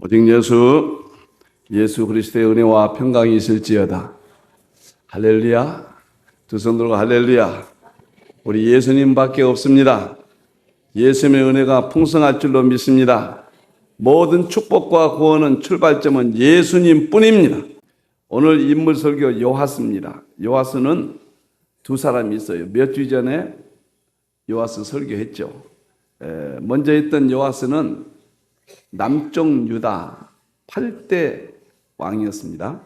오직 예수 그리스도의 은혜와 평강이 있을지어다. 할렐루야. 두 손 들고 할렐루야. 우리 예수님밖에 없습니다. 예수님의 은혜가 풍성할 줄로 믿습니다. 모든 축복과 구원은 출발점은 예수님 뿐입니다. 오늘 인물 설교 요하스입니다. 요하스는 두 사람이 있어요. 몇 주 전에 요하스 설교했죠. 먼저 했던 요하스는 남쪽 유다 8대 왕이었습니다.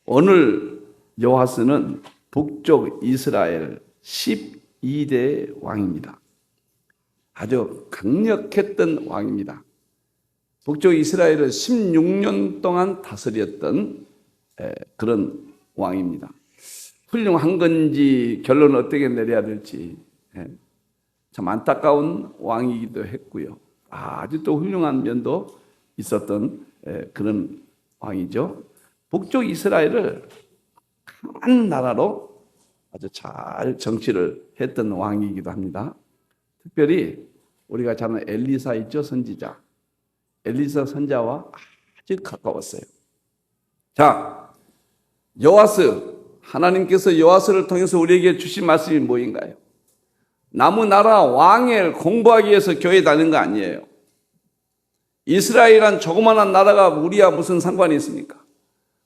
오늘 요하스는 북쪽 이스라엘 12대 왕입니다. 아주 강력했던 왕입니다. 북쪽 이스라엘을 16년 동안 다스렸던 그런 왕입니다. 훌륭한 건지 결론을 어떻게 내려야 될지 참 안타까운 왕이기도 했고요. 아주 또 훌륭한 면도 있었던 그런 왕이죠. 북쪽 이스라엘을 한 나라로 아주 잘 정치를 했던 왕이기도 합니다. 특별히 우리가 잘 아는 엘리사 있죠, 선지자. 엘리사 선자와 아주 가까웠어요. 자, 요하스, 하나님께서 요하스를 통해서 우리에게 주신 말씀이 뭐인가요? 남은 나라 왕을 공부하기 위해서 교회 다니는 거 아니에요. 이스라엘이란 조그마한 나라가 우리와 무슨 상관이 있습니까?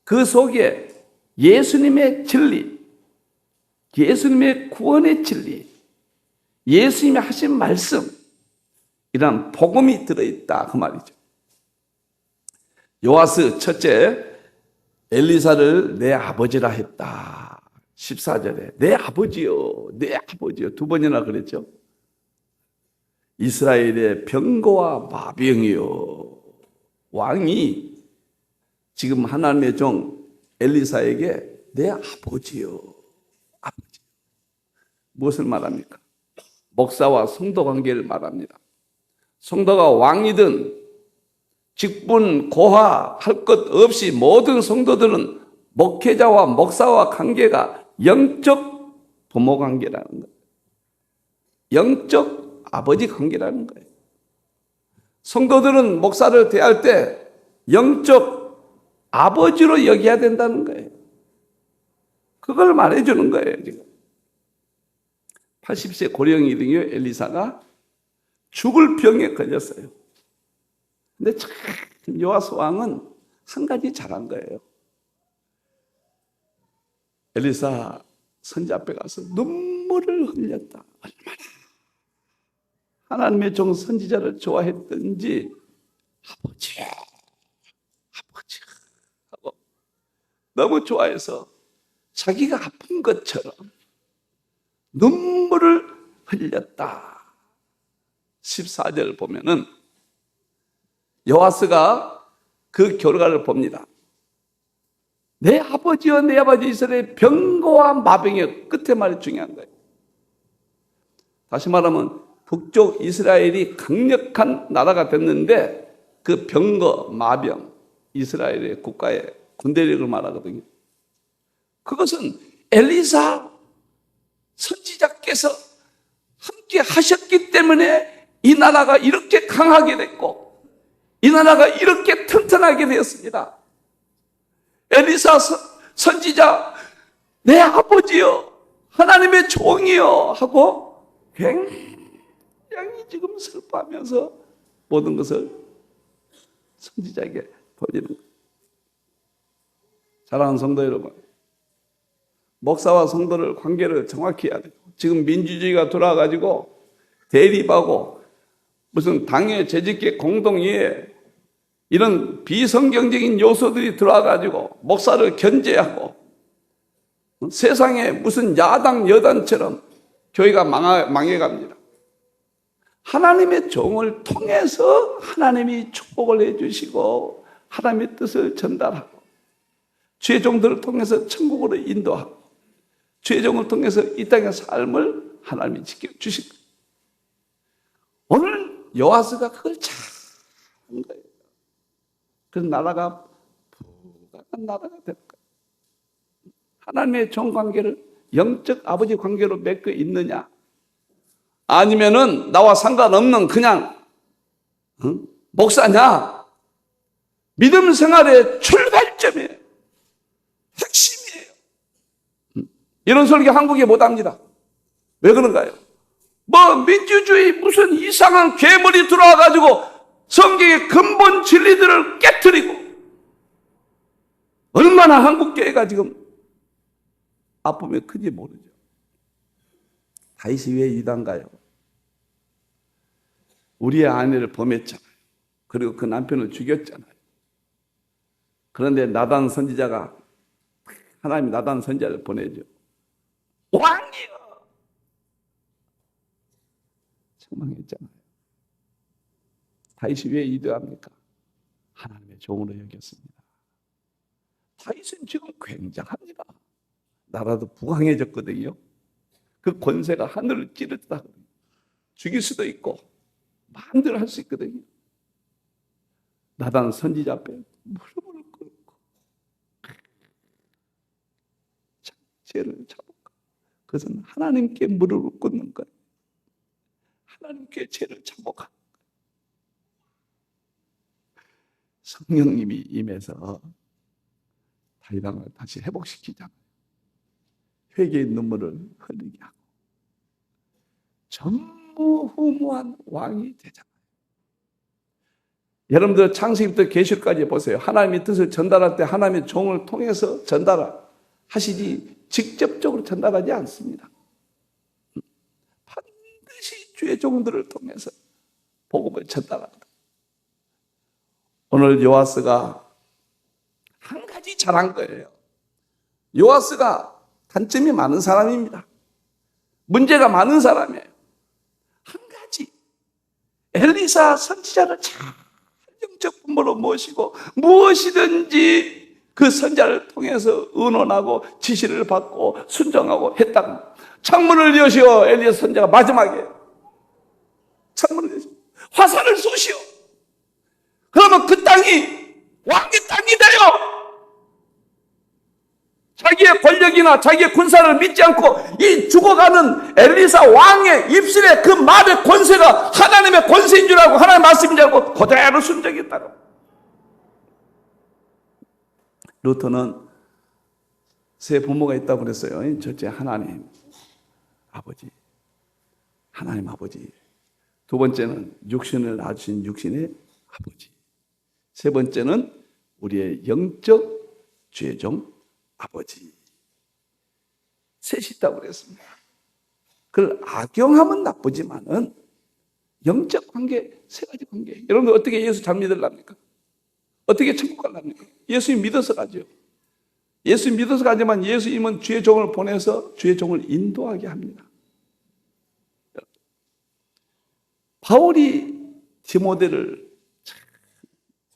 그 속에 예수님의 진리, 예수님의 구원의 진리, 예수님이 하신 말씀, 이런 복음이 들어있다 그 말이죠. 요하스 첫째, 엘리사를 내 아버지라 했다. 14절에 내 아버지요, 내 아버지요 두 번이나 그랬죠. 이스라엘의 병거와 마병이요. 왕이 지금 하나님의 종 엘리사에게 내 아버지요, 아버지. 무엇을 말합니까? 목사와 성도 관계를 말합니다. 성도가 왕이든 직분 고하 할 것 없이 모든 성도들은 목회자와 목사와 관계가 영적 부모 관계라는 거예요. 영적 아버지 관계라는 거예요. 성도들은 목사를 대할 때 영적 아버지로 여겨야 된다는 거예요. 그걸 말해주는 거예요, 지금. 80세 고령이거든요, 엘리사가. 죽을 병에 걸렸어요. 근데 참 요하스 왕은 한 가지 잘한 거예요. 엘리사 선지 앞에 가서 눈물을 흘렸다. 얼마나 하나님의 종 선지자를 좋아했던지 아버지 하고 너무 좋아해서 자기가 아픈 것처럼 눈물을 흘렸다. 14절 보면은 요하스가 그 결과를 봅니다. 내 아버지여 내 아버지 이스라엘 병거와 마병이여. 끝에 말이 중요한 거예요. 다시 말하면 북쪽 이스라엘이 강력한 나라가 됐는데 그 병거, 마병, 이스라엘의 국가의 군대력을 말하거든요. 그것은 엘리사 선지자께서 함께 하셨기 때문에 이 나라가 이렇게 강하게 됐고 이 나라가 이렇게 튼튼하게 되었습니다. 엘리사 선지자 내 아버지요 하나님의 종이요 하고 굉장히 지금 슬퍼하면서 모든 것을 선지자에게 보여주는 거예요. 사랑하는 성도 여러분, 목사와 성도를 관계를 정확히 해야 돼요. 지금 민주주의가 돌아가지고 대립하고 무슨 당의 재직계 공동의회 이런 비성경적인 요소들이 들어와가지고 목사를 견제하고 세상에 무슨 야당 여당처럼 교회가 망해갑니다. 하나님의 종을 통해서 하나님이 축복을 해주시고 하나님의 뜻을 전달하고 주의 종들을 통해서 천국으로 인도하고 주의 종을 통해서 이 땅의 삶을 하나님이 지켜주실 거예요. 오늘 요하스가 그걸 잘한 거예요. 그래서 나라가 부강한 나라가 될 거예요. 하나님의 종 관계를 영적 아버지 관계로 맺고 있느냐? 아니면은 나와 상관없는 그냥 목사냐? 믿음 생활의 출발점이에요. 핵심이에요. 이런 설교 한국에 못합니다. 왜 그런가요? 민주주의 무슨 이상한 괴물이 들어와가지고 성경의 근본 진리들을 깨트리고, 얼마나 한국교회가 지금 아픔이 큰지 모르죠. 다윗이 왜 이단가요? 우리의 아내를 범했잖아요. 그리고 그 남편을 죽였잖아요. 그런데 나단 선지자가, 하나님이 나단 선지자를 보내죠. 왕이여! 책망했잖아요. 다윗이 왜 이도합니까? 하나님의 종으로 여겼습니다. 다윗은 지금 굉장합니다. 나라도 부강해졌거든요. 그 권세가 하늘을 찌르다 죽일 수도 있고 마음대로 할 수 있거든요. 나단 선지자 앞에 무릎을 꿇고 죄를 잡을까? 그것은 하나님께 무릎을 꿇는 거예요. 하나님께 죄를 참고가. 성령님이 임해서 다윗왕을 다시 회복시키잖아요. 회개의 눈물을 흘리게 하고 전무후무한 왕이 되잖아요. 여러분들 창세기부터 계시록까지 보세요. 하나님의 뜻을 전달할 때 하나님의 종을 통해서 전달하시지 직접적으로 전달하지 않습니다. 반드시 주의 종들을 통해서 복음을 전달합니다. 오늘 요아스가 한 가지 잘한 거예요. 요아스가 단점이 많은 사람입니다. 문제가 많은 사람이에요. 한 가지, 엘리사 선지자를 잘 영적 부모로 모시고 무엇이든지 그 선지자를 통해서 의논하고 지시를 받고 순종하고 했다고. 창문을 여시오. 엘리사 선지자가 마지막에 창문을 여시오. 화살을 쏘시오. 그러면 그 땅이 왕의 땅이 돼요. 자기의 권력이나 자기의 군사를 믿지 않고 이 죽어가는 엘리사 왕의 입술에 그 말의 권세가 하나님의 권세인 줄 알고 하나님의 말씀인 줄 알고 그대로 순종했다고. 루터는 세 부모가 있다고 그랬어요. 첫째 하나님 아버지, 하나님 아버지. 두 번째는 육신을 낳으신 육신의 아버지. 세 번째는 우리의 영적 죄종 아버지. 셋이 있다고 그랬습니다. 그걸 악용하면 나쁘지만은 영적 관계, 세 가지 관계. 여러분들 어떻게 예수 잘 믿으려합니까? 어떻게 천국 가려합니까? 예수님 믿어서 가죠. 예수님 믿어서 가지만 예수님은 주의 종을 보내서 주의 종을 인도하게 합니다. 바울이 디모데를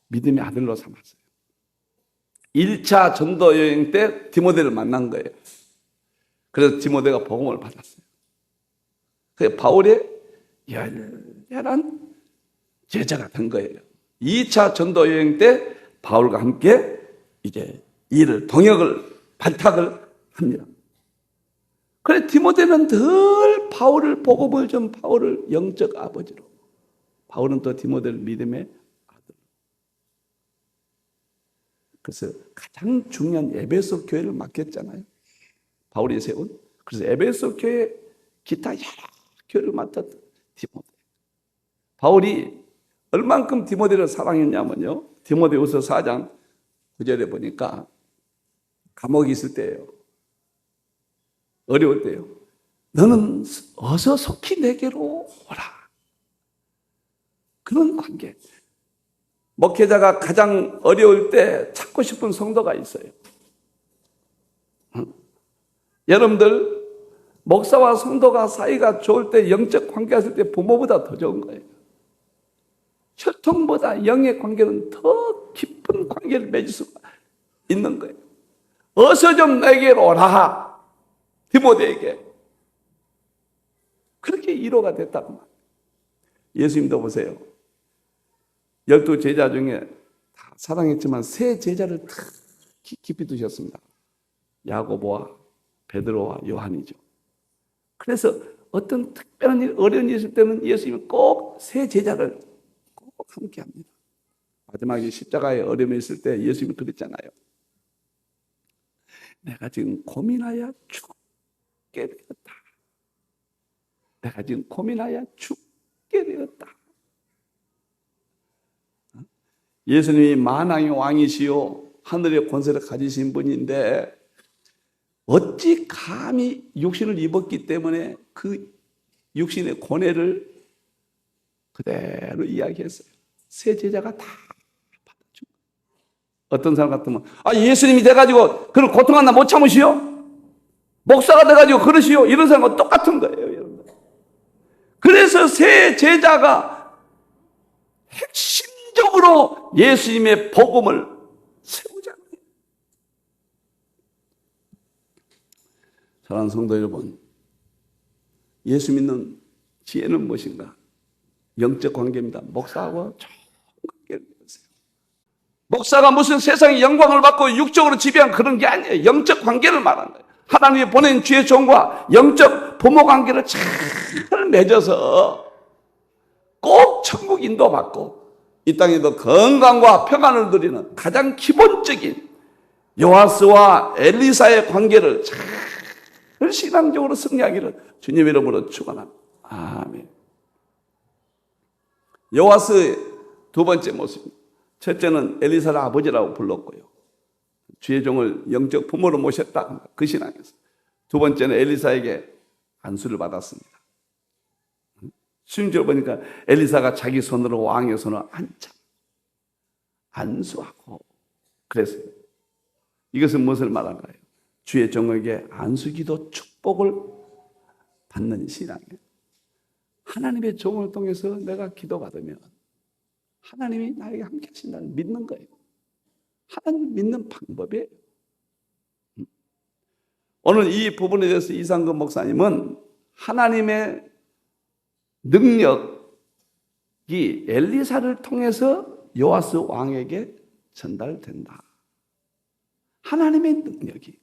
믿음의 아들로 삼았어요. 1차 전도 여행 때 디모데를 만난 거예요. 그래서 디모데가 복음을 받았어요. 그래서 바울의 열렬한 제자가 된 거예요. 2차 전도 여행 때 바울과 함께 이제 일을, 동역을, 발탁을 합니다. 그래 디모데는 늘 바울을, 복음을 준 바울을 영적 아버지로, 바울은 또 디모데를 믿음의 그래서 가장 중요한 에베소 교회를 맡겼잖아요. 바울이 세운. 그래서 에베소 교회 기타 여러 교회를 맡았던 디모데. 바울이 얼만큼 디모데를 사랑했냐면요. 디모데후서 4장 9절에 보니까 감옥에 있을 때예요. 어려울 때요. 너는 어서 속히 내게로 오라. 그런 관계. 목회자가 가장 어려울 때 찾고 싶은 성도가 있어요. 여러분들 목사와 성도가 사이가 좋을 때, 영적 관계했을 때 부모보다 더 좋은 거예요. 혈통보다 영의 관계는 더 깊은 관계를 맺을 수가 있는 거예요. 어서 좀 내게로 오라. 디모데에게. 그렇게 위로가 됐다고 말이에요. 예수님도 보세요. 12제자 중에 다 사랑했지만 세 제자를 특히 깊이 두셨습니다. 야고보와 베드로와 요한이죠. 그래서 어떤 특별한 일, 어려운 일이 있을 때는 예수님은 꼭 세 제자를 꼭 함께 합니다. 마지막에 십자가의 어려움에 있을 때 예수님이 그랬잖아요. 내가 지금 고민하여 죽게 되었다. 내가 지금 고민하여 죽게 되었다. 예수님이 만왕의 왕이시요 하늘의 권세를 가지신 분인데 어찌 감히 육신을 입었기 때문에 그 육신의 고뇌를 그대로 이야기했어요. 세 제자가 다 받아주고. 어떤 사람 같으면 예수님이 돼가지고 그걸 고통 하나 못 참으시오? 목사가 돼가지고 그러시오? 이런 사람과 똑같은 거예요. 여러분. 그래서 세 제자가 핵심적으로 예수님의 복음을 세우잖아요. 사랑하는 성도 여러분, 예수 믿는 지혜는 무엇인가? 영적 관계입니다. 목사하고 좋은 관계를 맺으세요. 목사가 무슨 세상의 영광을 받고 육적으로 지배한 그런 게 아니에요. 영적 관계를 말하는 거예요. 하나님이 보낸 주의 종과 영적 부모 관계를 잘 맺어서 꼭 천국 인도받고 이 땅에도 건강과 평안을 누리는 가장 기본적인 요아스와 엘리사의 관계를 잘 신앙적으로 승리하기를 주님의 이름으로 축원합니다. 아멘. 요아스의 두 번째 모습입니다. 첫째는 엘리사를 아버지라고 불렀고요. 주의 종을 영적 부모로 모셨다. 그 신앙에서. 두 번째는 엘리사에게 안수를 받았습니다. 수임절을 보니까 엘리사가 자기 손으로 왕의 손을 안수하고 그랬어요. 이것은 무엇을 말할까요? 주의 종에게 안수기도 축복을 받는 신앙이에요. 하나님의 종을 통해서 내가 기도받으면 하나님이 나에게 함께 하신다는 믿는 거예요. 하나님을 믿는 방법이에요. 오늘 이 부분에 대해서 이상근 목사님은 하나님의 능력이 엘리사를 통해서 요아스 왕에게 전달된다. 하나님의 능력이,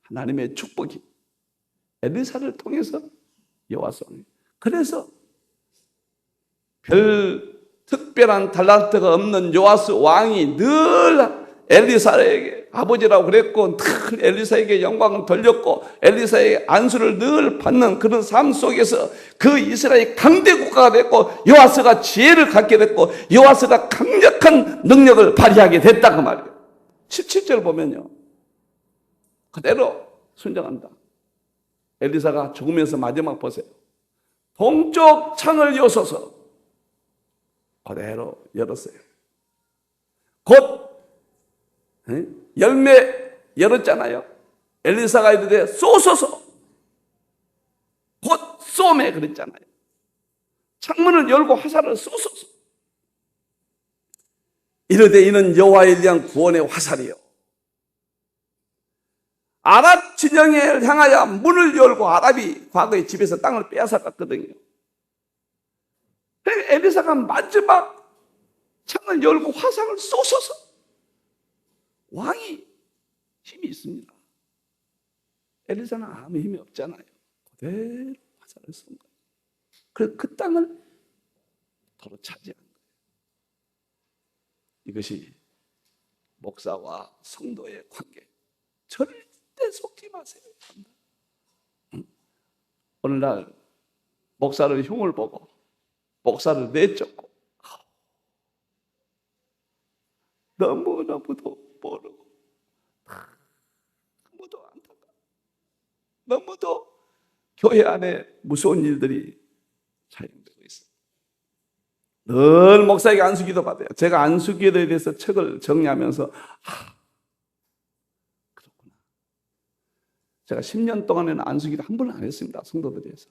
하나님의 축복이 엘리사를 통해서 요아스 왕에게. 그래서 별 특별한 달란트가 없는 요아스 왕이 늘 엘리사에게 아버지라고 그랬고 늘 엘리사에게 영광을 돌렸고 엘리사의 안수를 늘 받는 그런 삶 속에서 그 이스라엘이 강대 국가가 됐고 요아스가 지혜를 갖게 됐고 요아스가 강력한 능력을 발휘하게 됐다 그 말이에요. 17절 보면요. 그대로 순종한다. 엘리사가 죽으면서 마지막 보세요. 동쪽 창을 여서서 그대로 열었어요. 곧 열매 열었잖아요. 엘리사가 이르되 쏘소서 곧 쏘매 그랬잖아요. 창문을 열고 화살을 쏘소서. 이르되 이는 여호와에 대한 구원의 화살이요 아랍 진영을 향하여 문을 열고 아랍이 과거에 집에서 땅을 빼앗아갔거든요. 엘리사가 마지막 창을 열고 화살을 쏘소서. 왕이 힘이 있습니다. 엘리사는 아무 힘이 없잖아요. 그대로 화살을 쏜 거예요. 그래서 그 땅을 도로 차지한 거예요. 이것이 목사와 성도의 관계. 절대 속지 마세요. 오늘날 목사를 흉을 보고 목사를 내쫓고 너무너무도 모르고 너무도 안타까워. 너무도 교회 안에 무서운 일들이 사용되고 있어요. 늘 목사에게 안수기도 받아요. 제가 안수기도에 대해서 책을 정리하면서 그렇구나. 제가 10년 동안에는 안수기도 한 번은 안 했습니다. 성도들에 대해서.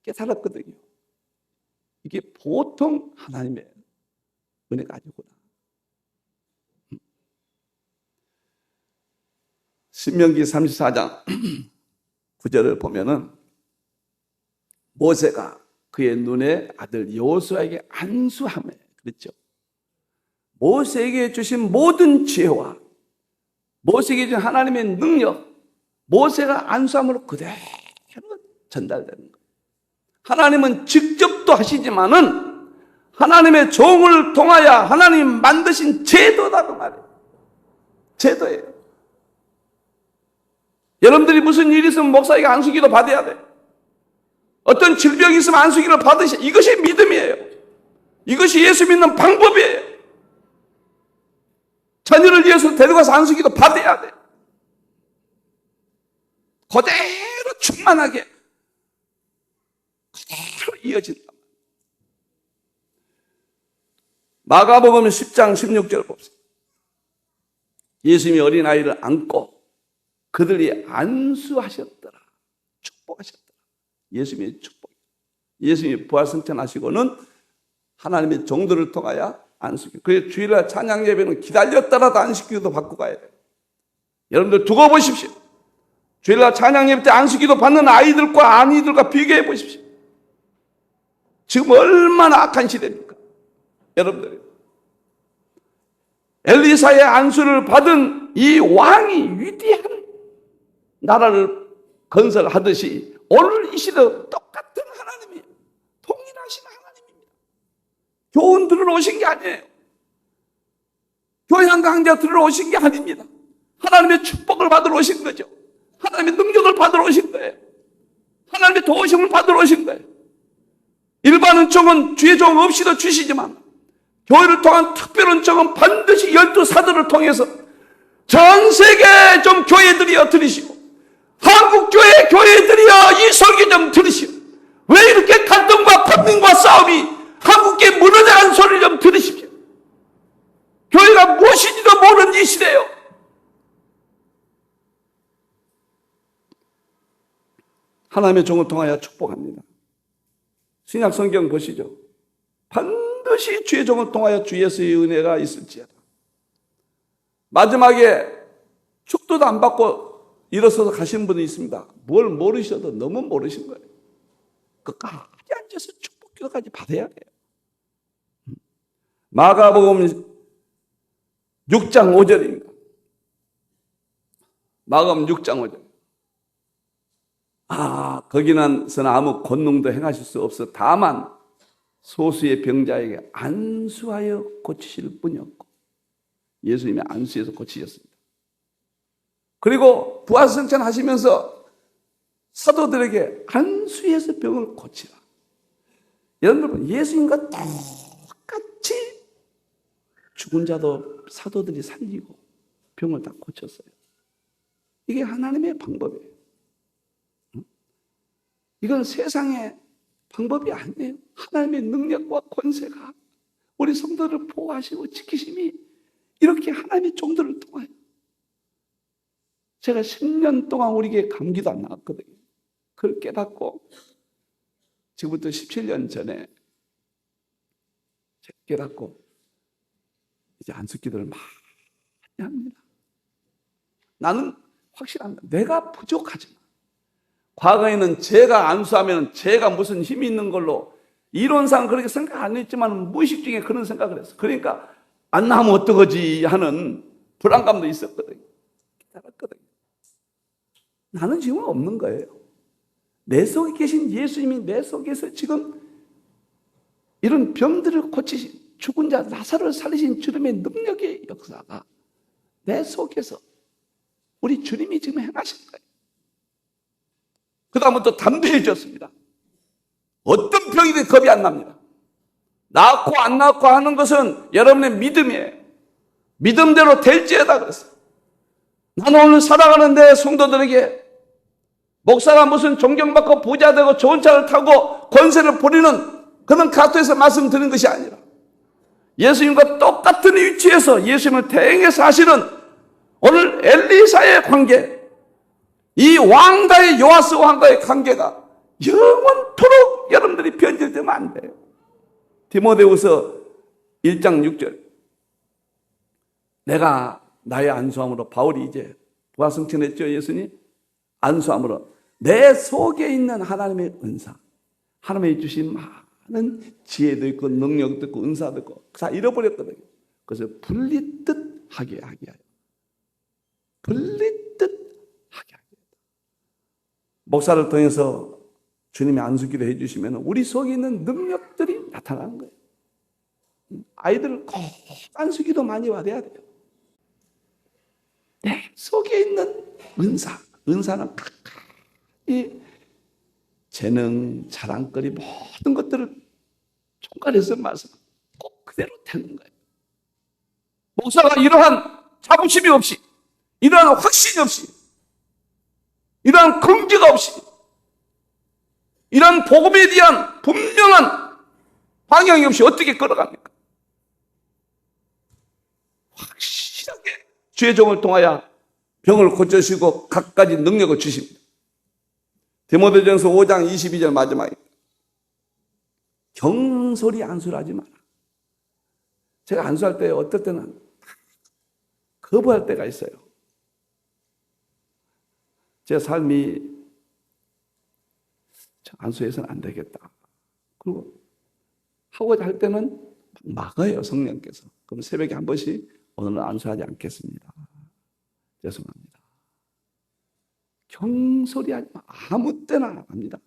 깨달았거든요. 이게 보통 하나님의 은혜가 아니구나. 신명기 34장 9절을 보면은 모세가 그의 눈에 아들 여호수아에게 안수하며 그랬죠. 모세에게 주신 모든 지혜와 모세에게 주신 하나님의 능력, 모세가 안수함으로 그대로 전달되는 거예요. 하나님은 직접도 하시지만은 하나님의 종을 통하여 하나님 만드신 제도다 그 말이에요. 제도예요. 여러분들이 무슨 일이 있으면 목사에게 안수기도 받아야 돼. 어떤 질병이 있으면 안수기를 받으셔. 이것이 믿음이에요. 이것이 예수 믿는 방법이에요. 자녀를 위해서 데려가서 안수기도 받아야 돼. 그대로 충만하게 그대로 이어진다. 마가복음 10장 16절 봅시다. 예수님이 어린아이를 안고 그들이 안수하셨더라. 축복하셨더라. 예수님의 축복. 예수님이 부활승천하시고는 하나님의 종들을 통하여 안수기. 그래서 주일날 찬양 예배는 기다렸다라도 안수기도 받고 가야 돼요. 여러분들 두고 보십시오. 주일날 찬양 예배 때 안수기도 받는 아이들과 아니들과 비교해 보십시오. 지금 얼마나 악한 시대입니까? 여러분들. 엘리사의 안수를 받은 이 왕이 위대한 나라를 건설하듯이 오늘 이 시대도 똑같은 하나님이에요. 통일하신 하나님입니다. 교훈 들으러 오신 게 아니에요. 교양 강좌 들으러 오신 게 아닙니다. 하나님의 축복을 받으러 오신 거죠. 하나님의 능력을 받으러 오신 거예요. 하나님의 도우심을 받으러 오신 거예요. 일반 은총은 주의 종 없이도 주시지만 교회를 통한 특별 은총은 반드시 12사도를 통해서 전 세계 좀 교회들이여 들으시고 한국교회 교회들이여 이 설교 좀 들으시오. 왜 이렇게 갈등과 분민과 싸움이 한국교회 무너져가는 소리를 좀 들으십시오. 교회가 무엇인지도 모르는 이 시대요. 하나님의 종을 통하여 축복합니다. 신약 성경 보시죠. 반드시 주의 종을 통하여 주 예수의 은혜가 있을지어다. 마지막에 축도도 안 받고 일어서서 가신 분이 있습니다. 뭘 모르셔도 너무 모르신 거예요. 끝까지 앉아서 축복 기도까지 받아야 돼요. 마가복음 6장 5절입니다. 마가복음 6장 5절. 거기는서는 아무 권능도 행하실 수 없어 다만 소수의 병자에게 안수하여 고치실 뿐이었고 예수님이 안수해서 고치셨습니다. 그리고 부활승천 하시면서 사도들에게 안수해서 병을 고치라. 여러분 예수님과 똑같이 죽은 자도 사도들이 살리고 병을 다 고쳤어요. 이게 하나님의 방법이에요. 이건 세상의 방법이 아니에요. 하나님의 능력과 권세가 우리 성도를 보호하시고 지키심이 이렇게 하나님의 종들을 통하여. 제가 10년 동안 우리에게 감기도 안 나왔거든요. 그걸 깨닫고 지금부터 17년 전에 깨닫고 이제 안수기도를 많이 합니다. 나는 확실합니다. 내가 부족하지만 과거에는 제가 안수하면 제가 무슨 힘이 있는 걸로 이론상 그렇게 생각 안 했지만 무의식 중에 그런 생각을 했어. 그러니까 안 나오면 어떡하지 하는 불안감도 있었거든요. 깨달았거든요. 나는 지금 없는 거예요. 내 속에 계신 예수님이 내 속에서 지금 이런 병들을 고치신 죽은 자 나사로를 살리신 주님의 능력의 역사가 내 속에서 우리 주님이 지금 행하신 거예요. 그 다음부터 담대해졌습니다. 어떤 병이든 겁이 안 납니다. 낳고 안 낳고 하는 것은 여러분의 믿음이에요. 믿음대로 될지어다 그랬어요. 나는 오늘 살아가는데 성도들에게 목사가 무슨 존경받고 부자 되고 좋은 차를 타고 권세를 부리는 그런 카토에서 말씀드리는 것이 아니라 예수님과 똑같은 위치에서 예수님을 대행해서 하시는 오늘 엘리사의 관계, 이 왕가의 요아스 왕가의 관계가 영원토록 여러분들이 변질되면 안 돼요. 디모데후서 1장 6절. 내가 나의 안수함으로 바울이 이제 부활승천했죠. 예수님 안수함으로 내 속에 있는 하나님의 은사, 하나님이 주신 많은 지혜도 있고 능력도 있고 은사도 있고 다 잃어버렸거든요. 그래서 분리듯 하게 하여 분리듯 하게 하여 목사를 통해서 주님이 안수기도 해주시면 우리 속에 있는 능력들이 나타나는 거예요. 아이들 꼭 안수기도 많이 받아야 돼요. 내 속에 있는 은사는 이 재능, 자랑거리 모든 것들을 총괄해서 말씀 꼭 그대로 되는 거예요. 목사가 이러한 자부심이 없이, 이러한 확신이 없이, 이러한 긍지가 없이, 이러한 복음에 대한 분명한 방향이 없이 어떻게 걸어갑니까? 확실하게 주의 종을 통하여 병을 고쳐주시고 갖가지 능력을 주십니다. 디모데전서 5장 22절 마지막에 경솔히 안수를 하지 마라. 제가 안수할 때 어떨 때는 거부할 때가 있어요. 제 삶이 안수해서는 안 되겠다. 그리고 하고자 할 때는 막아요, 성령께서. 그럼 새벽에 한 번씩 오늘은 안수하지 않겠습니다. 죄송합니다. 경솔히 하지 마. 아무 때나 합니다.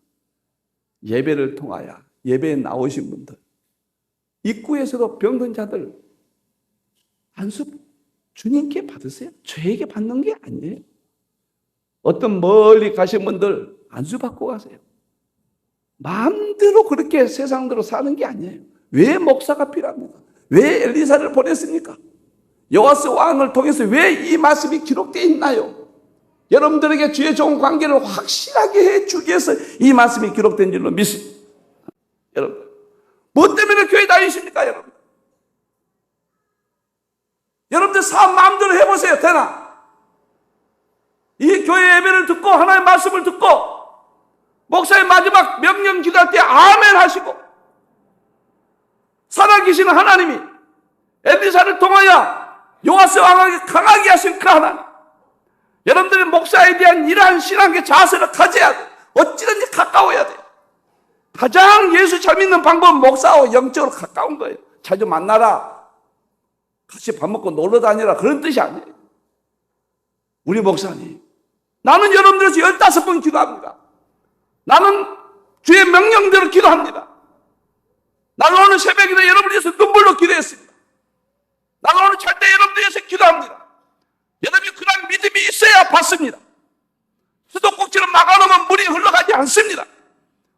예배를 통하여 예배에 나오신 분들, 입구에서도 병든 자들 안수 주님께 받으세요. 저에게 받는 게 아니에요. 어떤 멀리 가신 분들 안수 받고 가세요. 마음대로 그렇게 세상대로 사는 게 아니에요. 왜 목사가 필요합니까? 왜 엘리사를 보냈습니까? 여호와스 왕을 통해서 왜 이 말씀이 기록되어 있나요? 여러분들에게 주의 좋은 관계를 확실하게 해주기 위해서 이 말씀이 기록된 줄로 믿습니다. 여러분, 뭐 때문에 교회 다니십니까, 여러분? 여러분들 삶 마음대로 해보세요. 되나? 이 교회 예배를 듣고 하나님의 말씀을 듣고 목사의 마지막 명령 기도할 때 아멘 하시고 살아계시는 하나님이 엘리사를 통하여 여호와스 왕에게 강하게 하신 그 하나님, 여러분들의 목사에 대한 이러한 신앙의 자세를 가져야 돼. 어찌든지 가까워야 돼요. 가장 예수 잘 믿는 방법은 목사하고 영적으로 가까운 거예요. 자주 만나라, 같이 밥 먹고 놀러 다니라, 그런 뜻이 아니에요. 우리 목사님, 나는 여러분들에서 15번 기도합니다. 나는 주의 명령대로 기도합니다. 나는 오늘 새벽에 여러분을 위해서 눈물로 기도했습니다. 나는 오늘 잘 때 여러분들 위해서 기도합니다. 여러분이 그런 믿음이 있어야 받습니다. 수도꼭지를 막아놓으면 물이 흘러가지 않습니다.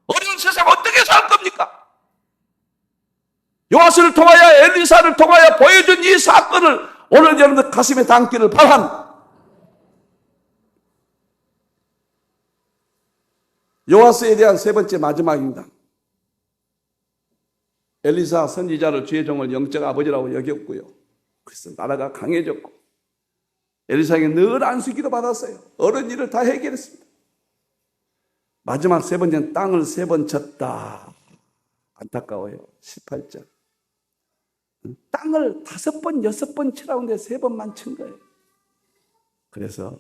어려운 세상 어떻게 살 겁니까? 요아스를 통하여 엘리사를 통하여 보여준 이 사건을 오늘 여러분들 가슴에 담기를 바랍니다. 요아스에 대한 세 번째 마지막입니다. 엘리사 선지자를 주의 종을 영적 아버지라고 여겼고요. 그래서 나라가 강해졌고 엘리사에게 늘 안수기도 받았어요. 어려운 일을 다 해결했습니다. 마지막 세 번째는 땅을 3번 쳤다. 안타까워요. 18절. 땅을 5번, 6번 치라고 하는데 3번만 친 거예요. 그래서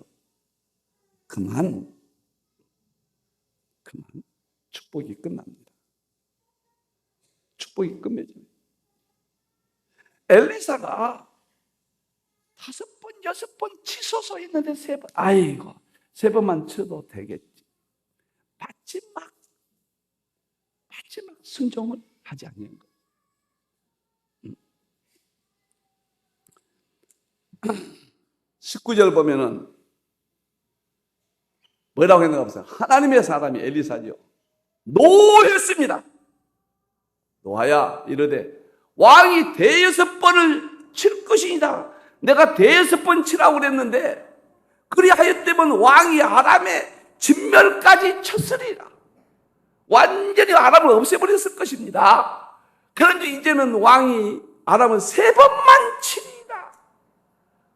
그만 축복이 끝납니다. 축복이 끝맺어요. 엘리사가 5번, 6번 치소서 했는데 3번, 아이고, 3번만 쳐도 되겠지. 마지막 순종을 하지 않는 거예요. 19절 보면은 뭐라고 했는가 보세요. 하나님의 사람이 엘리사죠. 노했습니다. 노하야 이르되 왕이 6번을 칠 것이니라. 내가 6번 치라고 그랬는데 그리하였다면 왕이 아람의 진멸까지 쳤으리라. 완전히 아람을 없애버렸을 것입니다. 그런데 이제는 왕이 아람을 3번만 치리라.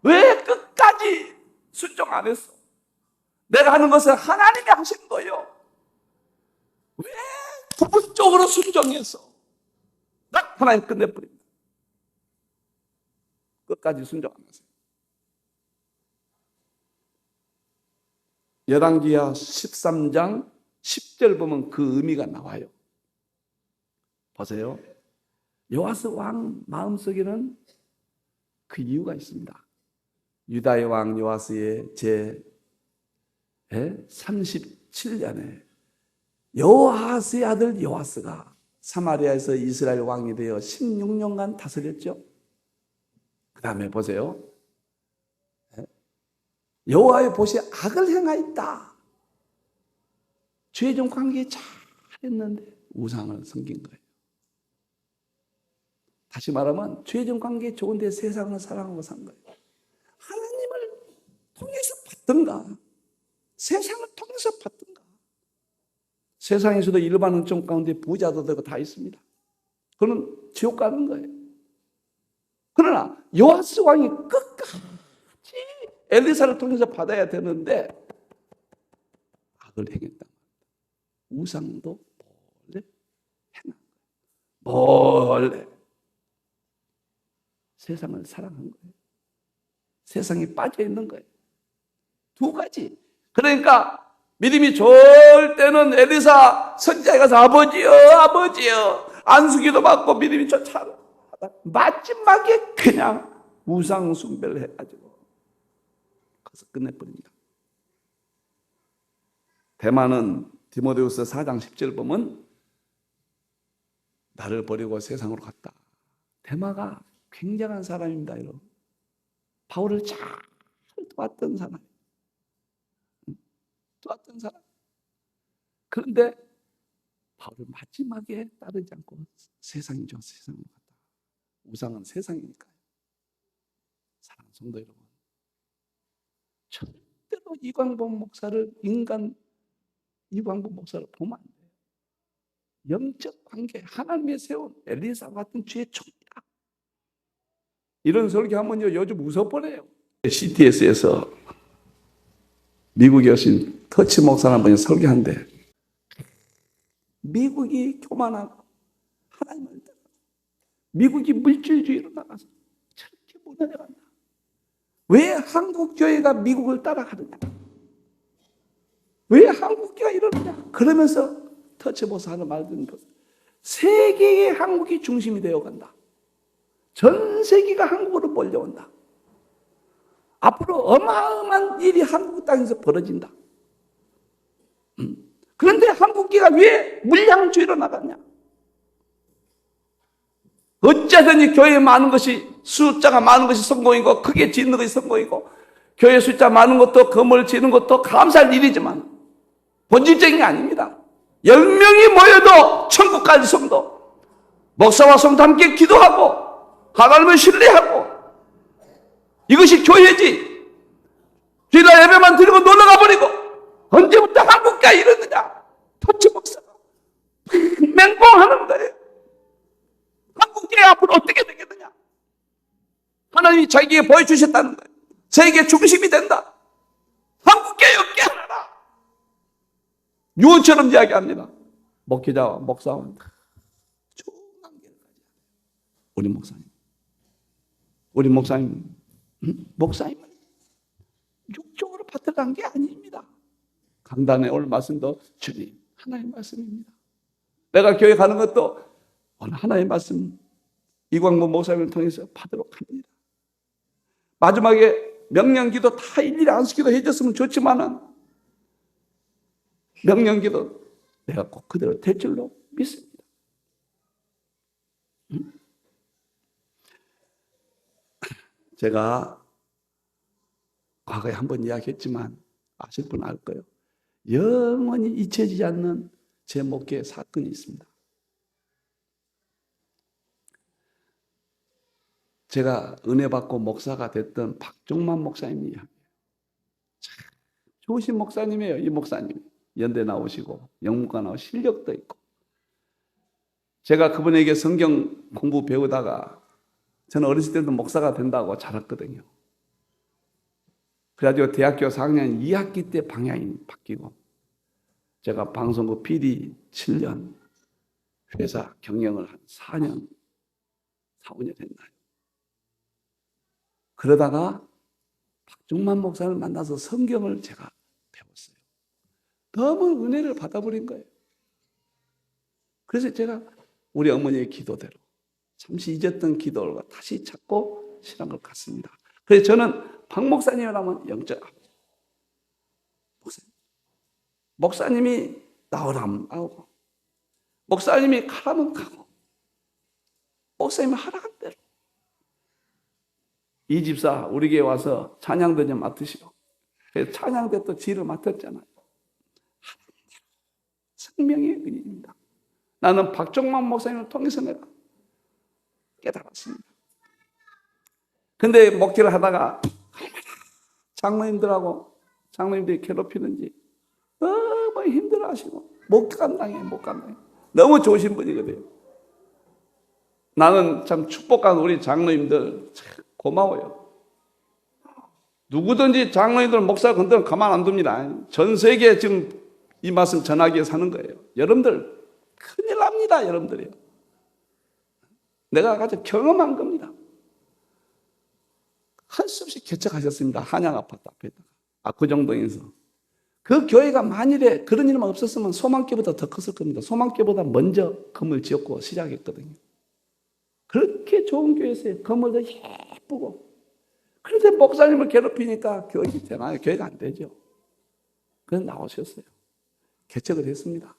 왜 끝까지 순종 안 했어? 내가 하는 것은 하나님이 하신 거예요. 왜 부분적으로 순종했어? 딱 하나님 끝내버립니다. 끝까지 순종 안 하세요. 열왕기하 13장 10절 보면 그 의미가 나와요. 보세요. 요아스 왕 마음속에는 그 이유가 있습니다. 유다의 왕 요아스의 제 37년에 여호아스의 아들 요아스가 사마리아에서 이스라엘 왕이 되어 16년간 다스렸죠. 그 다음에 보세요. 여호와의 보시에 악을 행하였다. 죄종 관계 잘했는데 우상을 섬긴 거예요. 다시 말하면 죄종 관계 좋은데 세상을 사랑하고 산 거예요. 하나님을 통해서 받든가 세상을 통해서 받든가. 세상에서도 일반 은총 가운데 부자도 되고 다 있습니다. 그는 지옥 가는 거예요. 그러나 요아스 왕이 끝까지 엘리사를 통해서 받아야 되는데 악을 행했단 말이에요. 우상도 몰래 행한 거예요. 몰래. 세상을 사랑한 거예요. 세상에 빠져 있는 거예요. 두 가지. 그러니까 믿음이 좋을 때는 엘리사 선지자에 가서 아버지여 안수기도 받고 믿음이 좋다. 마지막에 그냥 우상 숭배를 해가지고 거기서 끝내버립니다. 대만은 디모데후서 4장 10절 보면 나를 버리고 세상으로 갔다. 대마가 굉장한 사람입니다. 여러분. 바울을 잘 도왔던 사람. 도왔던 사람. 그런데 바울을 마지막에 따르지 않고 세상이죠. 세상으로 갔다. 우상은 세상이니까요. 사랑하는 성도 여러분. 절대로 이광범 목사를 이광범 목사를 보면 안 돼요. 영적 관계, 하나님의 세운 엘리사 같은 죄의 총이다. 이런 설교하면요, 요즘 웃어버려요. CTS에서 미국에 오신 터치 목사 한 분이 설교한대. 미국이 교만하고 하나님을 따라 미국이 물질주의로 나가서 저렇게 무너져간다. 왜 한국 교회가 미국을 따라가느냐? 왜 한국 교회가 이러느냐? 그러면서 터치 목사 하는 말 듣는 것. 세계의 한국이 중심이 되어간다. 전 세계가 한국으로 몰려온다. 앞으로 어마어마한 일이 한국 땅에서 벌어진다. 그런데 한국교회가 왜 물량주의로 나갔냐? 어쨌든 교회에 많은 것이, 숫자가 많은 것이 성공이고 크게 짓는 것이 성공이고 교회 숫자 많은 것도 건물 지는 것도 감사할 일이지만 본질적인 게 아닙니다. 10명이 모여도 천국 갈 성도, 목사와 성도 함께 기도하고 하나님을 신뢰하고 이것이 교회지. 주일날 예배만 드리고 놀러가 버리고 언제부터 한국교회 이러느냐? 터치 목사가 맹공하는 거예요. 한국교회 앞으로 어떻게 되겠느냐? 하나님이 자기에게 보여주셨다는 거예요. 세계 중심이 된다. 한국교회 없게 하라. 유언처럼 이야기합니다. 목회자와 목사와 좋은 관계를 가져야 돼요. 우리 목사님은 육적으로 받들어간 게 아닙니다. 강단에 오늘 말씀도 주님 하나님 말씀입니다. 내가 교회 가는 것도 오늘 하나님 말씀 이광범 목사님을 통해서 받으러 갑니다. 마지막에 명령기도 다 일일이 안수기도 해줬으면 좋지만은 명령기도 내가 꼭 그대로 될 줄로 믿습니다. 제가 과거에 한번 이야기했지만 아실 분 알 거예요. 영원히 잊혀지지 않는 제 목회 사건이 있습니다. 제가 은혜 받고 목사가 됐던 박종만 목사님 이야기예요. 참 좋으신 목사님이에요. 이 목사님 연대 나오시고 영문과 나오고 실력도 있고 제가 그분에게 성경 공부 배우다가 저는 어렸을 때도 목사가 된다고 자랐거든요. 그래가지고 대학교 4학년 2학기 때 방향이 바뀌고 제가 방송국 PD 7년 회사 경영을 한 4년 4, 5년 했나요? 그러다가 박종만 목사를 만나서 성경을 제가 배웠어요. 너무 은혜를 받아버린 거예요. 그래서 제가 우리 어머니의 기도대로 잠시 잊었던 기도를 다시 찾고 신앙을 갖습니다. 그래서 저는 박 목사님이라면 영적 아버지. 목사님이 나오라면 나오고 목사님이 가라면 가고, 목사님이 하라는 대로. 이 집사 우리 교회 와서 찬양대 좀 맡으시오. 그래서 찬양대 또 지를 맡았잖아요. 생명의 은인입니다. 나는 박종만 목사님을 통해서 내가 깨달았습니다. 근데 목회를 하다가 장로님들이 괴롭히는지 너무 힘들어하시고 못 감당해. 너무 좋으신 분이거든요. 나는 참 축복한 우리 장로님들 참 고마워요. 누구든지 장로님들 목사 건드리면 가만 안 둡니다. 전 세계에 지금 이 말씀 전하기 위해 사는 거예요. 여러분들 큰일 납니다. 여러분들이요. 내가 아주 경험한 겁니다. 할 수 없이 개척하셨습니다. 한양 아파트 앞에다가 압구정동에서. 그 교회가 만일에 그런 일만 없었으면 소망교보다 더 컸을 겁니다. 소망교보다 먼저 건물 지었고 시작했거든요. 그렇게 좋은 교회에서 건물도 예쁘고. 그런데 목사님을 괴롭히니까 교육이 되나요? 교회가 안 되죠. 그래서 나오셨어요. 개척을 했습니다.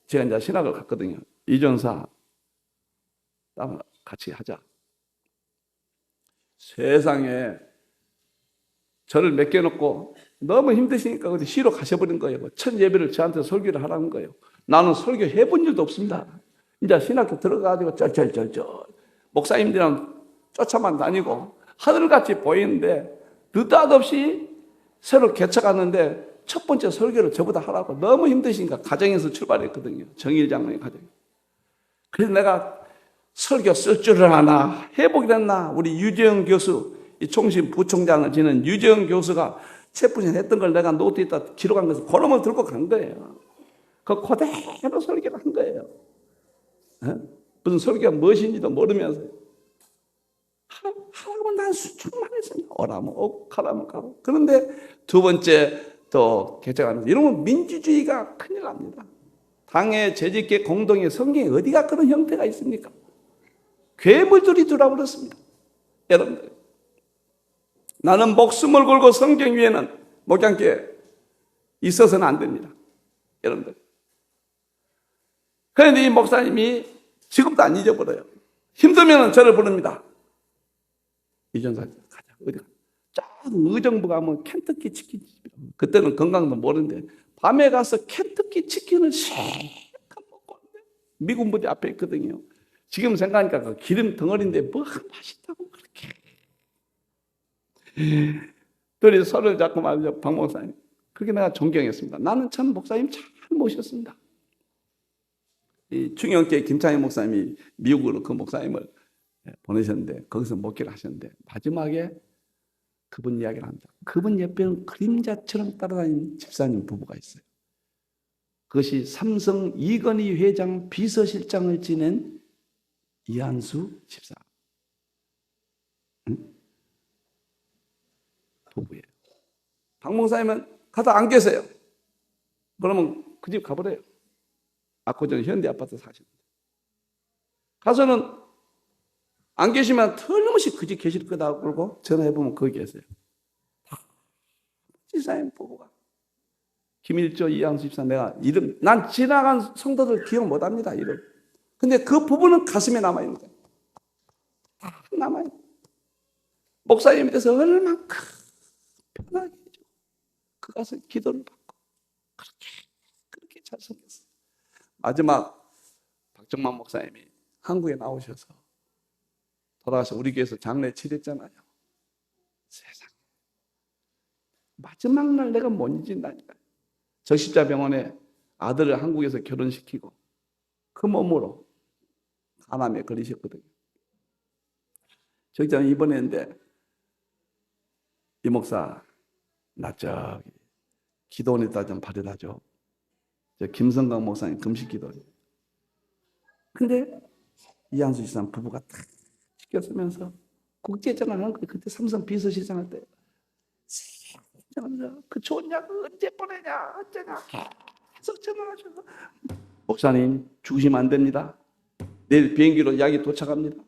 제가 이제 신학을 갔거든요. 이전사 같이 하자. 세상에 저를 맡겨놓고 너무 힘드시니까 어디 시로 가셔버린 거예요. 첫 예배를 저한테 설교를 하라는 거예요. 나는 설교 해본 일도 없습니다. 이제 신학교 들어가가지고 목사님들이랑 쫓아만 다니고 하늘같이 보이는데 느닷없이 새로 개척하는데 첫 번째 설교를 저보다 하라고 너무 힘드시니까 가정에서 출발했거든요. 정일 장로의 가정. 그래서 내가 설교 쓸 줄을 아나 해보게 됐나 우리 유재영 교수 이 총신 부총장을 지낸 유재영 교수가 채플린 했던 걸 내가 노트에다 기록한 것을 그놈을 들고 간 거예요. 그대로 설교를 한 거예요. 무슨 설교가 무엇인지도 모르면서 하라면 난 수축만 했습니다. 오라면 오고 가라면 가고. 그런데 두 번째 또 개척하면서 이러면 민주주의가 큰일 납니다. 당의 재직계 공동의 성경에 어디가 그런 형태가 있습니까? 괴물들이 들어버렸습니다. 여러분들 나는 목숨을 걸고 성경 위에는 목양께 있어서는 안 됩니다. 여러분들 그런데 이 목사님이 지금도 안 잊어버려요. 힘들면 저를 부릅니다. 이전사 가자. 어디 가? 저 의정부 가면 켄터키 치킨집이요. 그때는 건강도 모르는데 밤에 가서 켄터키 치킨을 실컷 먹고 오는데 미군 부대 앞에 있거든요. 지금 생각하니까 그 기름 덩어리인데 뭐가 맛있다고 그렇게. 둘이 손을 잡고 말이죠. 박 목사님. 그렇게 내가 존경했습니다. 나는 참 목사님 잘 모셨습니다. 이 충영교회 김창희 목사님이 미국으로 그 목사님을 보내셨는데 거기서 목회를 하셨는데 마지막에 그분 이야기를 합니다. 그분 옆에는 그림자처럼 따라다니는 집사님 부부가 있어요. 그것이 삼성 이건희 회장 비서실장을 지낸 이한수 집사 부부예요. 박 목사님은 가다 안 계세요. 그러면 그 집 가버려요. 압구정 현대아파트 사시는데 가서는 안 계시면 틀림없이 그 집 계실 거다 그러고 전화해보면 거기 계세요. 집사님 부부가 김일조 이양수 집사 내가 이름 난 지나간 성도들 기억 못합니다. 이름. 근데 그 부부는 가슴에 남아있는 거예요. 다 남아있는 거예요. 목사님에 대해서 얼만큼 편하게 해주고 그 가서 기도를 받고 그렇게 잘 섬겼어요. 마지막 박정만 목사님이 한국에 나오셔서 돌아가서 우리 교회에서 장례 치렀잖아요. 세상에. 마지막 날 내가 못 잊는다니까요. 적십자병원에 아들을 한국에서 결혼시키고 그 몸으로 간암에 걸리셨거든요. 적장 입원했는데 이 목사 나 저기 기도원에다 좀 발휘하죠. 저 김성강 목사님 금식 기도를. 근데 이한수 지사 부부가 딱 지켰으면서 국제전화를 하는 거예요. 그때 삼성 비서실장 할 때. 그 좋은 약을 언제 보내냐 어쩌냐 계속 전화하셔서 목사님 죽으시면 안 됩니다. 내일 비행기로 약이 도착합니다.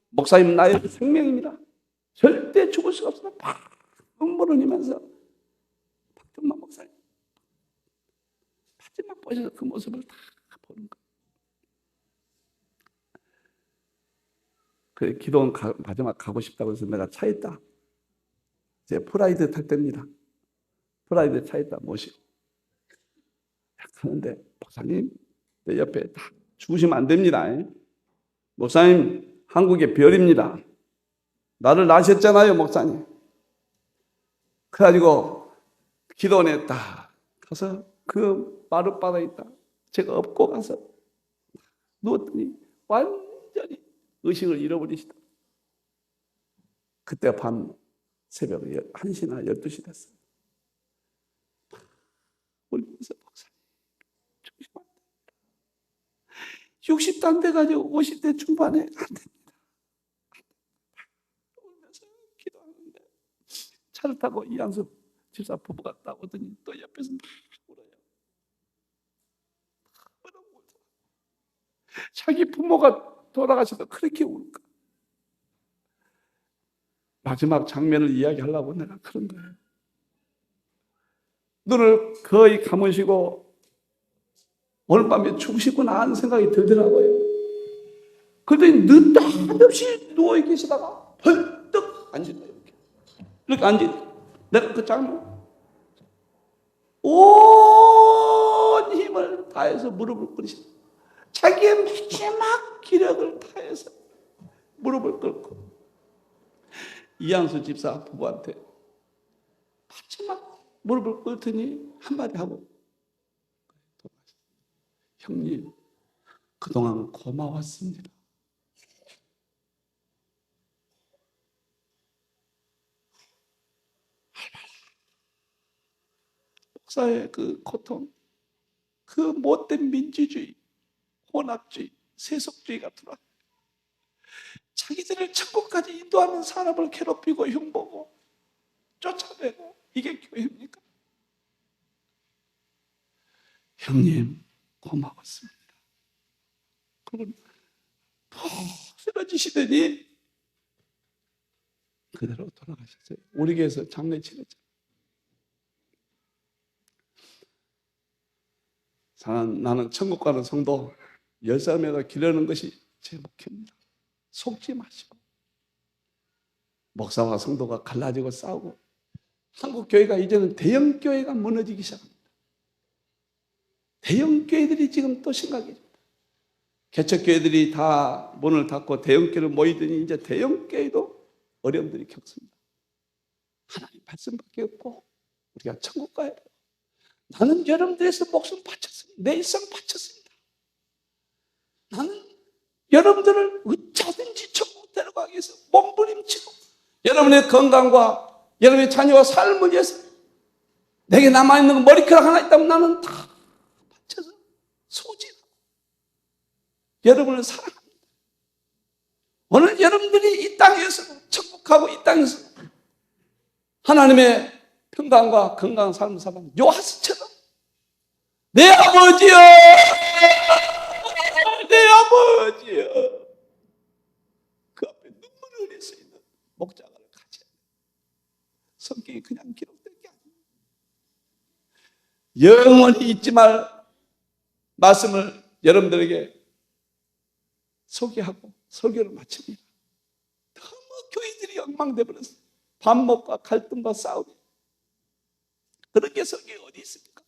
목사님 나의 생명입니다. 절대 죽을 수가 없어요. 막 눈물을 흘리면서 박정만 목사님 마지막 보셔서 그 모습을 다 보는 거예요. 그래, 기도원 마지막 가고 싶다고 해서 내가 차에 있다. 제 프라이드 탈 때입니다. 프라이드 차에 있다 모시고. 하는데, 목사님, 내 옆에 다 죽으시면 안 됩니다. 목사님, 한국의 별입니다. 나를 낳으셨잖아요, 목사님. 그래가지고, 기도원에 딱 가서 그 마룻바닥에 있다. 제가 업고 가서 누웠더니 완전히 의식을 잃어버리시다. 그때 밤 새벽 1시나 12시 됐어요. 울면서 목사님, 죽으시면 안 됩니다. 60도 안 돼가지고 50대 중반에 안 됩니다. 울면서 기도하는데 차를 타고 이한수 집사 부부가 나오더니 또 옆에서 막 울어요. 자기 부모가 돌아가셔도 그렇게 울까? 마지막 장면을 이야기하려고 내가 그런 거예요. 눈을 거의 감으시고 오늘 밤에 죽으시구나 하는 생각이 들더라고요. 그러더니 느닷없이 누워 계시다가 벌떡 앉으세요. 이렇게 앉으세요. 내가 그 장면 온 힘을 다해서 무릎을 꿇으시다. 자기의 마지막 기력을 다해서 무릎을 꿇고 이한수 집사 부부한테 마지막 무릎을 꿇더니 한마디 하고, 형님, 그동안 고마웠습니다. 목사의 그 고통, 그 못된 민주주의, 혼합주의, 세속주의가 들어와 자기들을 천국까지 인도하는 사람을 괴롭히고 흉보고 쫓아내고, 이게 교회입니까? 형님, 고마웠습니다. 그리고 푹 쓰러지시더니 그대로 돌아가셨어요. 우리 교회에서 장례 치렀죠. 나는 천국 가는 성도 10사람에다 기르는 것이 제 목표입니다. 속지 마시고, 목사와 성도가 갈라지고 싸우고, 한국 교회가 이제는 대형 교회가 무너지기 시작합니다. 대형 교회들이 지금 또 심각해집니다. 개척 교회들이 다 문을 닫고 대형 교회로 모이더니 이제 대형 교회도 어려움들이 겪습니다. 하나님 말씀밖에 없고 우리가 천국 가야 돼요. 나는 여러분들에서 목숨 바쳤습니다. 내 일생 바쳤습니다. 나는 여러분들을 어쩌든지 천국 데려가기 위해서 몸부림치고 여러분의 건강과 여러분의 자녀와 삶을 위해서 내게 남아있는 머리카락 하나 있다면 나는 다 바쳐서 소진하고 여러분을 사랑합니다. 오늘 여러분들이 이 땅에서 천국하고 이 땅에서 하나님의 평강과 건강한 삶을 살아가는 요하스처럼 내 아버지여, 내 아버지여, 그 앞에 눈물을 흘릴 수 있는 목자가를 가져야 돼. 성경이 그냥 기록된 게 아니에요. 영원히 잊지 말 말씀을 여러분들에게 소개하고 설교를 마칩니다. 너무 교회들이 엉망돼 버렸어요. 반목과 갈등과 싸움이. 그런 게 설교에 어디 있습니까?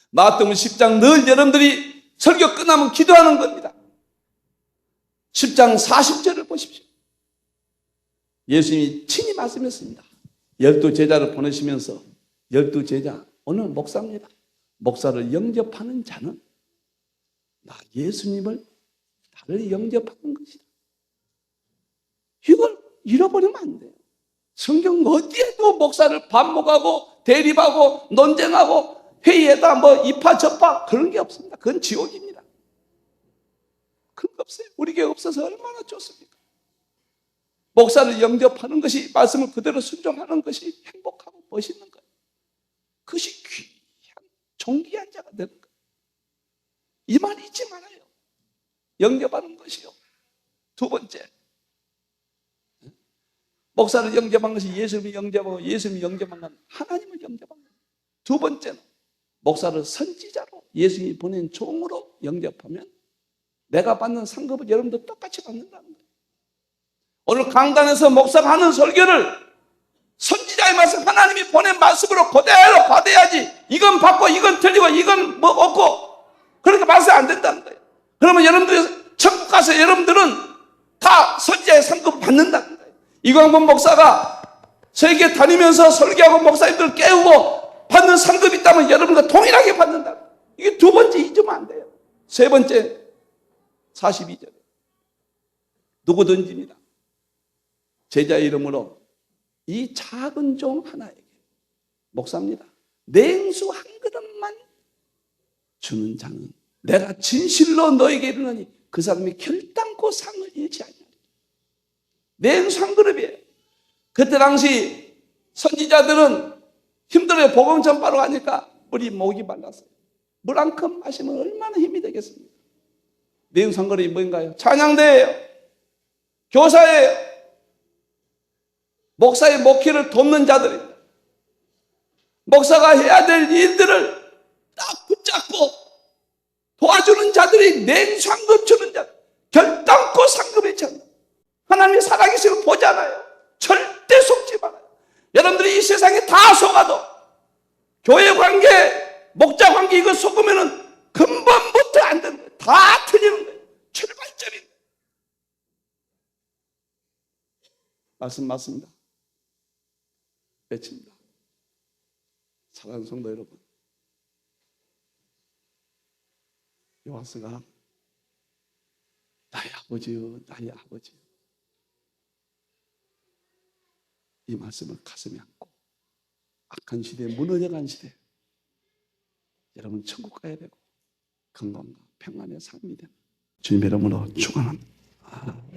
마태복음 10장 늘 여러분들이 설교 끝나면 기도하는 겁니다. 10장 40절을 보십시오. 예수님이 친히 말씀했습니다. 12제자를 보내시면서 12제자, 오늘 목사입니다. 목사를 영접하는 자는 나 예수님을 나를 영접하는 것이다. 이걸 잃어버리면 안 돼요. 성경 어디에도 목사를 반목하고 대립하고 논쟁하고 회의에다 뭐 이파저파 그런 게 없습니다. 그건 지옥입니다. 그런 거 없어요. 우리 교회 없어서 얼마나 좋습니까? 목사를 영접하는 것이, 말씀을 그대로 순종하는 것이 행복하고 멋있는 거예요. 그것이 귀한 존귀한 자가 되는 거예요. 이 말 잊지 말아요. 영접하는 것이요. 두 번째, 목사를 영접한 것이 예수님을 영접하고 예수님을 영접한 건 하나님을 영접한 거예요. 두 번째는 목사를 선지자로 예수님이 보낸 종으로 영접하면 내가 받는 상급을 여러분도 똑같이 받는다는 거예요. 오늘 강단에서 목사가 하는 설교를 선지자의 말씀, 하나님이 보낸 말씀으로 그대로 받아야지, 이건 받고 이건 틀리고 이건 뭐 없고 그렇게 말씀 안 된다는 거예요. 그러면 여러분들이 천국 가서 여러분들은 다 선지자의 상급을 받는다는 거예요. 이광범 목사가 세계 다니면서 설교하고 목사님들 깨우고 받는 상급이 있다면 여러분과 동일하게 받는다. 이게 두 번째 잊으면 안 돼요. 세 번째 42절에 누구든지입니다. 제자의 이름으로 이 작은 종 하나에게, 목사입니다, 냉수 한 그릇만 주는 자는 내가 진실로 너에게 이르노니 그 사람이 결단코 상을 잃지 아니하리라. 냉수 한 그릇이에요. 그때 당시 선지자들은 힘들어요. 복음 전파로 가니까 물이 목이 말랐어요. 물 한 컵 마시면 얼마나 힘이 되겠습니까? 냉수 한 그릇이 뭔가요? 찬양대예요. 교사예요. 목사의 목회를 돕는 자들입니다. 목사가 해야 될 일들을 딱 붙잡고 도와주는 자들이 냉상급 주는 자들, 결단코 상급을 찾는, 하나님이 살아계시는 보잖아요. 절대 속지 말아요. 여러분들이 이 세상에 다 속아도 교회 관계, 목자 관계 이거 속으면은 근본부터 안 되는 거예요. 다 틀리는 거예요. 출발점인 거예요. 말씀 맞습니다. 외칩니다. 사랑하는 성도 여러분, 요하스가 나의 아버지요, 나의 아버지, 이 말씀을 가슴에 안고 악한 시대에 무너져간 시대, 여러분 천국 가야 되고 건강과 평안의 삶이 되는 주님의 이름으로 축원합니다.